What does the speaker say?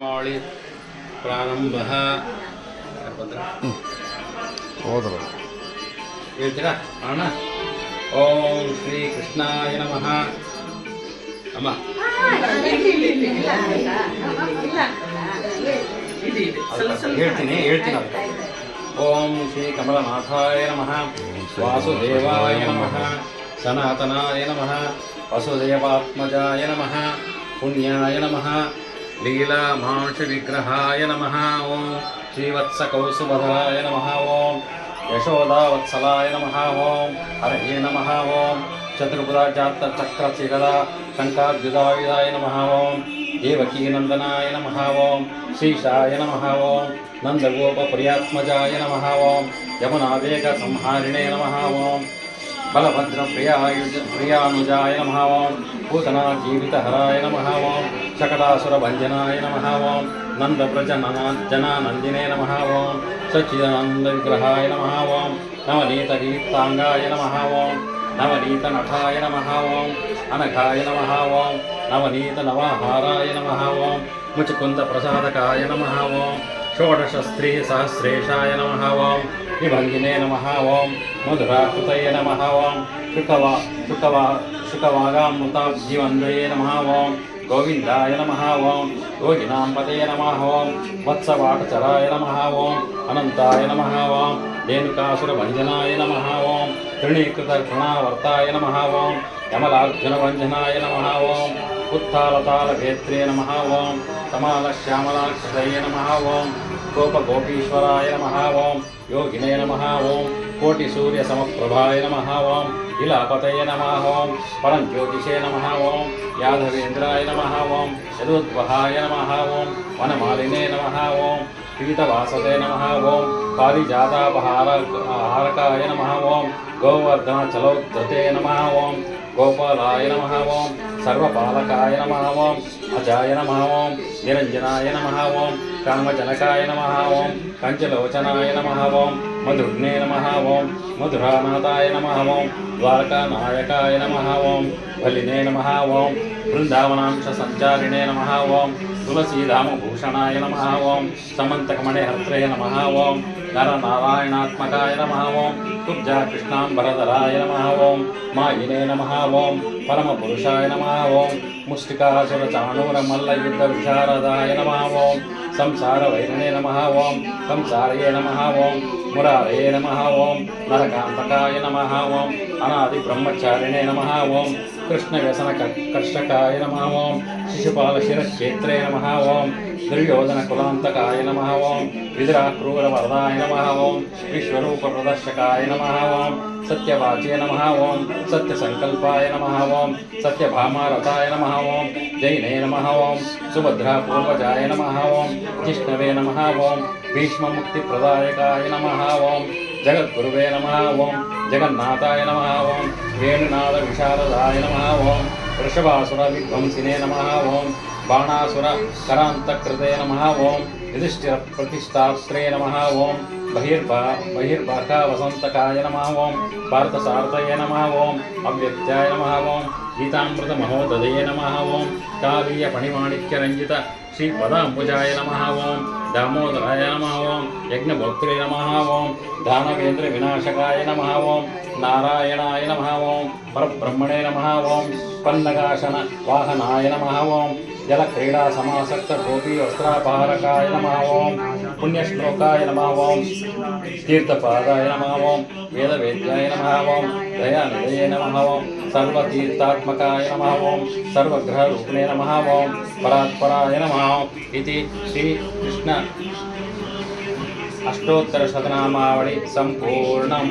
ಮಾವಳಿ ಪ್ರಾರಂಭ ಹೋದ್ರು ಹೇಳ್ತೀರಾ ಅಣ್ಣ. ಓಂ ಶ್ರೀ ಕೃಷ್ಣಾಯ ನಮಃ. ಅಮ್ಮ ಹೇಳ್ತೀನಿ ಅದಕ್ಕೆ. ಓಂ ಶ್ರೀ ಕಮಲನಾಥಾಯ ನಮಃ. ವಾಸುದೇವಾಯ ನಮಃ. ಸನಾತನಾಯ ನಮಃ. ವಸುದೇವಾತ್ಮಜಾಯ ನಮಃ. ಪುಣ್ಯಾಯ ನಮಃ. ಲೀಲಾಮಾಂಶ ವಿಗ್ರಹಾಯ ನಮಃ. ಓಂ ಶ್ರೀವತ್ಸಕೌಸುಭರಾಯ ನಮಃ. ಓಂ ಯಶೋದಾವತ್ಸಲಾಯ ನಮಃ. ಓಂ ಹರಯೇ ನಮಃ. ಓಂ ಚತುರ್ಭುಜಾತ ಚಕ್ರಚಿಗದ ಶಂಕಾದ್ಯುಧಾಯುಧಾಯ ನಮಃ. ಓಂ ದೇವಕೀನಂದನಾಯ ನಮಃ. ಓಂ ಶ್ರೀಶಾಯ ನಮಃ. ಓಂ ನಂದಗೋಪಪ್ರಿಯಾತ್ಮಜಾಯ ನಮಃ. ಓಂ ಯಮುನಾವೇಗ ಸಂಹಾರಿಣೇ ನಮಃ. ಓಂ ಬಲಭದ್ರ ಪ್ರಿಯಾನುಜಾಯ ನಮಃ. ಓಂ ಭೂತನಾ ಜೀವಿತಹರಾಯ ನಮಃ. ಓಂ ಶಕಟಾಸುರಭಂಜನಾಯ ನಮಃ. ಓಂ ನಂದವ್ರಜ ಜನಾನಂದಿನೇ ನಮಃ. ಓಂ ಸಚ್ಚಿದಾನಂದ ವಿಗ್ರಹಾಯ ನಮಃ. ಓಂ ನವನೀತಗೀತಾಂಗಾಯ ನಮಃ. ಓಂ ನವನೀತನಠಾಯ ನಮಃ. ಓಂ ಅನಘಾಯ ನಮಃ. ಓಂ ನವನೀತ ನವಹಾರಾಯ ನಮಃ. ಓಂ ಮುಚುಕುಂದ ಪ್ರಸಾದಕಾಯ ನಮಃ. ಓಂ ಷೋಡಶಸ್ತ್ರೀ ಸಹಸ್ರೇಶಾಯ ನಮಃ. ಓಂ ವಿಭಂಗಿನೇ ನಮಃ. ಓಂ ಮಧುರಾಕೃತಯೇ ನಮಃ. ಓಂ ಶುಕವಾಗಾಮೃತಾಬ್ಜಿವಂದಯೇ ನಮಃ. ಓಂ ಗೋವಿಂದಾಯ ನಮಃ. ಓಂ ಯೋಗಿನಾಂಪತಯೇ ನಮಃ. ಓಂ ವತ್ಸವಾಟಚರಾಯ ನಮಃ. ಓಂ ಅನಂತಾಯ ನಮಃ. ಓಂ ಧೇನುಕಾಸುರಭಂಜನಾಯ ನಮಃ. ಓಂ ತೃಣೀಕೃತ ಕೃಣಾವರ್ತಾಯ ನಮಃ. ಓಂ ಯಮಲಾರ್ಜುನಭಂಜನಾಯ ನಮಃ. ಓಂ ಉತ್ಥಾಲತಾಲಭೇತ್ರೇ ನಮಃ. ಓಂ ಕಮಾಲಶ್ಯಾಮಲಾಕ್ಷತಯೇ ನಮಃ. ಓಂ ಗೋಪಗೋಪೀಶ್ವರಾಯ ನಮಃ. ಓಂ ಯೋಗಿನೇ ನಮಃ. ಓಂ ಕೋಟಿಸೂರ್ಯಸಮಪ್ರಭಾಯ ನಮಃ. ಓಂ ಇಲಾಪತಯೇ ನಮಃ. ಓಂ ಪರಂಜ್ಯೋತಿಷೇ ನಮಃ. ಓಂ ಯಾದವೇಂದ್ರಾಯ ನಮಃ. ಓಂ ಯದೋದ್ವಹಾಯ ನಮಃ. ಓಂ ವನಮಾಲಿನೇ ನಮಃ. ಓಂ ಪೀತವಾಸತೆ ನಮಃ. ಓಂ ಪಾರಿಜಾತಾಪಹಾರಕಾಯ ನಮಃ. ಓಂ ಗೋವರ್ಧನ ಚಲೋದ್ಧತೆ ನಮಃ. ಓಂ ಗೋಪಾಲಾಯ ನಮಃ. ಓಂ ಸರ್ವಪಾಲಕಾಯ ನಮಃ. ಓಂ ಅಜಾಯ ನಮಃ. ಓಂ ನಿರಂಜನಾಯ ನಮಃ. ಓಂ ಕಾಮಜನಕಾಯ ನಮಃ. ಓಂ ಕಂಚಲೋಚನಾಯ ನಮಃ. ಓಂ ಮಧುರ್ನೇ ನಮಃ. ಓಂ ಮಧುರಾನಾಥಾಯ ನಮಃ. ಓಂ ದ್ವಾರಕಾನಾಯಕಾಯ ನಮಃ. ಓಂ ಬಲಿನೇ ನಮಃ. ಓಂ ಬೃಂದಾವನಾಂಶ ಸಂಚಾರಿಣೇ ನಮಃ. ಓಂ ತುಳಸೀಧಾಮಭೂಷಣಾಯ ನಮಃ. ಓಂ ಸಮಂತಕಮಣೆಹರ್ತ್ರೇ ನಮಃ. ಓಂ ನರನಾರಾಯಣಾತ್ಮಕಾಯ ನಮಃ. ಓಂ ಕುಬ್ಜಾ ಕೃಷ್ಣಾಂಬರಧರಾಯ ನಮಃ. ಓಂ ಮಾಯಿನೇ ನಮಃ. ಓಂ ಪರಮಪುರುಷಾಯ ನಮಃ. ಓಂ ಮುಷ್ಟಿಕಾಸುರ ಚಾಣೂರ ಮಲ್ಲಯುದ್ಧ ವಿಶಾರದಾಯ ನಮಃ. ಓಂ ಸಂಸಾರ ವೈರಣೇ ನಮಃ. ಓಂ ಸಂಸಾರಯೇ ನಮಃ. ಓಂ ಮುರಾರಯೇ ನಮಃ. ಓಂ ನರಕಾಂತಕಾಯ ನಮಃ. ಓಂ ಅನಾದಿ ಬ್ರಹ್ಮಚಾರಿಣೇ ನಮಃ. ಓಂ ಕೃಷ್ಣ ವ್ಯಸನ ಕರ್ಷಕಾಯ ನಮಃ. ಓಂ ಶಿಶುಪಾಲ ಶಿರಕ್ಷೇತ್ರೇ ನಮಃ. ಓಂ ದುರ್ಯೋಧನ ಕುಲಾಂತಕಾಯ ನಮಃ. ಓಂ ವಿದುರಾಕ್ರೂರ ವರದಾಯ ನಮಃ. ಓಂ ವಿಶ್ವರೂಪ ಪ್ರದರ್ಶಕಾಯ ನಮಃ. ಓಂ ಸತ್ಯವಾಚೇ ನಮಃ. ಓಂ ಸತ್ಯಸಂಕಲ್ಪಾಯ ನಮಃ. ಓಂ ಸತ್ಯಭಾಮಾರಥಾಯ ನಮಃ. ಓಂ ಜೈನೇ ನಮಃ. ಓಂ ಸುಭದ್ರಾ ಪೂರ್ವಜಾಯ ನಮಃ. ಓಂ ಜಿಷ್ಣವೇ ನಮಃ. ಓಂ ಭೀಷ್ಮಮುಕ್ತಿಪ್ರದಾಯಕಾಯ ನಮಃ. ಓಂ ಜಗದ್ಗುರುವೇ ನಮಃ. ಓಂ ಜಗನ್ನಾಥಾಯ ನಮಃ. ಓಂ ವೇಣುನಾದ ವಿಶಾರದಾಯ ನಮಃ. ಓಂ ವೃಷಭಾಸುರ ವಿಧ್ವಂಸಿನೇ ನಮಃ. ಓಂ ಬಾಣಾಸುರ ಕರಾಂತಕೃತೆ ನಮಃ. ಓಂ ಯುಧಿಷ್ಠಿರ ಪ್ರತಿಷ್ಠಾತ್ರೇ ನಮಃ. ಓಂ ಬಹಿರ್ಭಾಕ ವಸಂತಕಾಯ ನಮಃ. ಓಂ ಭಾರತಸಾರಥಯೇ ನಮಃ. ಓಂ ಅವ್ಯಕ್ತಾಯ ನಮಃ. ಓಂ ಗೀತಾಮೃತ ಮಹೋದಯೇ ನಮಃ. ಓಂ ಕಾಲೀಯ ಪಣಿಮಾಣಿಕ್ಯರಂಜಿತ ಶ್ರೀ ಪದಾಂಬುಜಾಯ ನಮಃ. ಓಂ ದಾಮೋದರಾಯ ನಮಃ. ಓಂ ಯಜ್ಞಭೋಕ್ತೃ ನಮಃ. ಓಂ ದಾನವೇಂದ್ರ ವಿನಾಶಕಾಯ ನಮಃ. ಓಂ ನಾರಾಯಣಾಯ ನಮಃ. ಓಂ ಪರಬ್ರಹ್ಮಣೇ ನಮಃ. ಓಂ ಪನ್ನಗಾಶನ ವಾಹನಾಯ ನಮಃ. ಓಂ ಜಲಕ್ರೀಡಾ ಸಮಾಸಕ್ತ ಗೋಪಿ ವಸ್ತ್ರಾಪಹಾರಕಾಯ ನಮಃ. ಓಂ ಪುಣ್ಯಶ್ಲೋಕಾಯ ನಮಃ. ಓಂ ತೀರ್ಥಪಾದಾಯ ನಮಃ. ಓಂ ವೇದವೇದ್ಯಾಯ ನಮಃ. ಓಂ ದಯಾನಿಧಯೇ ನಮಃ. ಓಂ ಸರ್ವತೀರ್ಥಾತ್ಮಕಾಯ ನಮಃ. ಓಂ ಸರ್ವಗ್ರಹರೂಪಿಣೇ ನಮಃ. ಓಂ ಪರಾತ್ಪರಾಯ ನಮಃ. ಇತಿ ಶ್ರೀ ಕೃಷ್ಣ ಅಷ್ಟೋತ್ತರ ಶತನಾಮಾವಳಿ ಸಂಪೂರ್ಣಂ.